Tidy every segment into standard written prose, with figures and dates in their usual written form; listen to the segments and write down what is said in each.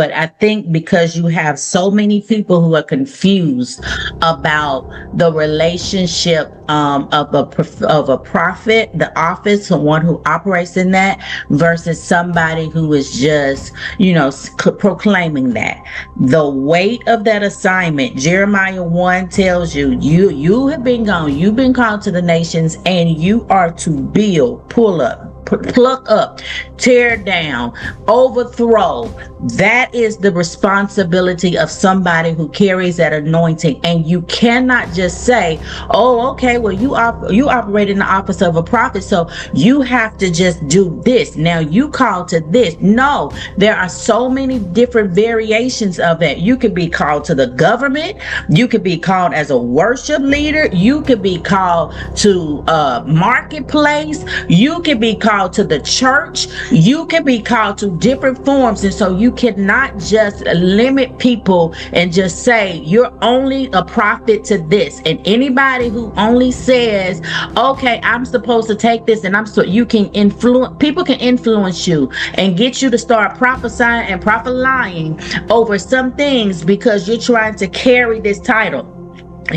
But I think because you have so many people who are confused about the relationship of a prophet, the office, someone who operates in that, versus somebody who is just, proclaiming that. The weight of that assignment, Jeremiah 1 tells you, you have been gone, you've been called to the nations, and you are to build, pull up, pluck up, tear down, overthrow. That is the responsibility of somebody who carries that anointing. And you cannot just say, oh, okay, well, you operate in the office of a prophet, so you have to just do this. Now you call to this. No, there are so many different variations of that. You could be called to the government. You could be called as a worship leader. You could be called to a marketplace. You could be called to the church. You can be called to different forms. And so you cannot just limit people and just say you're only a prophet to this. And anybody who only says, okay, I'm supposed to take this, and you can influence, people can influence you and get you to start prophesying and prophesying over some things because you're trying to carry this title.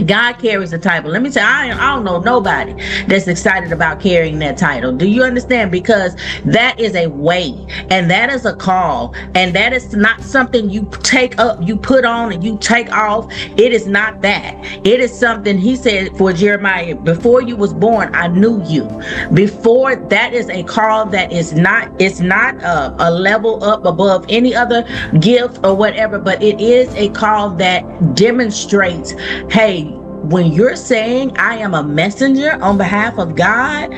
God carries the title. Let me tell you, I don't know nobody that's excited about carrying that title. Do you understand? Because that is a weight, and that is a call, and that is not something you take up, you put on, and you take off. It is not that. It is something, he said for Jeremiah, before you was born, I knew you. Before, that is a call that is not, it's not a level up above any other gift or whatever, but it is a call that demonstrates, hey, when you're saying I am a messenger on behalf of God,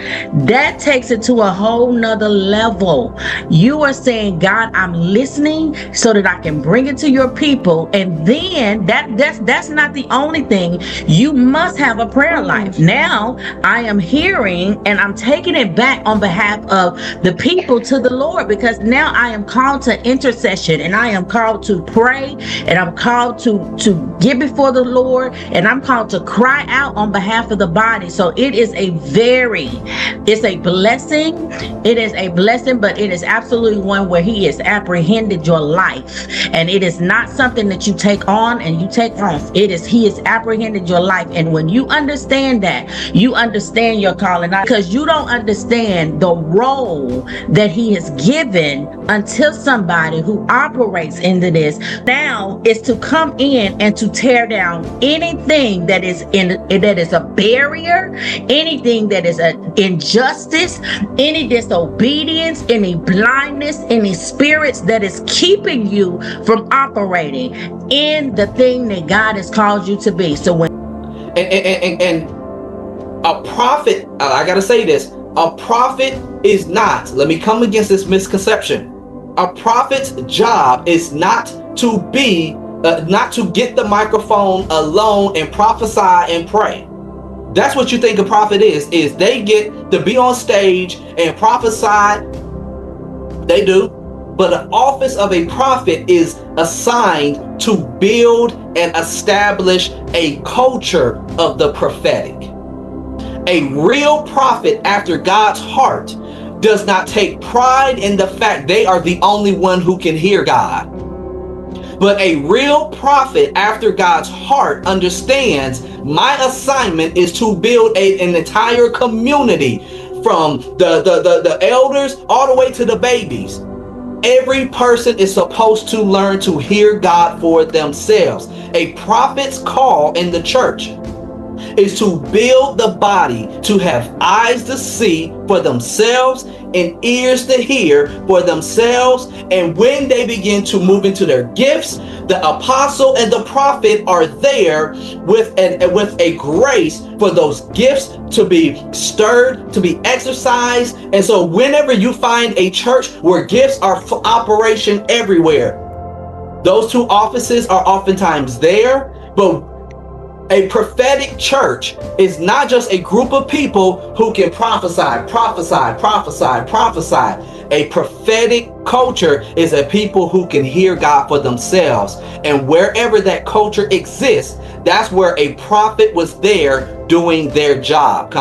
that takes it to a whole nother level. You are saying, God, I'm listening so that I can bring it to your people. And then that's not the only thing. You must have a prayer life. Now I am hearing and I'm taking it back on behalf of the people to the Lord, because now I am called to intercession, and I am called to pray, and I'm called to get before the Lord, and I'm called to cry out on behalf of the body. So it is it's a blessing. It is a blessing, but it is absolutely one where he has apprehended your life, and it is not something that you take on and you take off. He has apprehended your life. And when you understand that, you understand your calling, because you don't understand the role that he has given until somebody who operates into this now is to come in and to tear down anything that is a barrier, anything that is an injustice, any disobedience, any blindness, any spirits that is keeping you from operating in the thing that God has called you to be. So when and a prophet, I gotta say this, a prophet is not, let me come against this misconception. A prophet's job is not to be not to get the microphone alone and prophesy and pray. That's what you think a prophet is they get to be on stage and prophesy. They do. But the office of a prophet is assigned to build and establish a culture of the prophetic. A real prophet after God's heart does not take pride in the fact they are the only one who can hear God. But a real prophet after God's heart understands my assignment is to build an entire community, from the elders all the way to the babies. Every person is supposed to learn to hear God for themselves. A prophet's call in the church is to build the body, to have eyes to see for themselves and ears to hear for themselves. And when they begin to move into their gifts, the apostle and the prophet are there with a grace for those gifts to be stirred, to be exercised. And so whenever you find a church where gifts are operation everywhere, those two offices are oftentimes there. But a prophetic church is not just a group of people who can prophesy. A prophetic culture is a people who can hear God for themselves. And wherever that culture exists, that's where a prophet was there doing their job.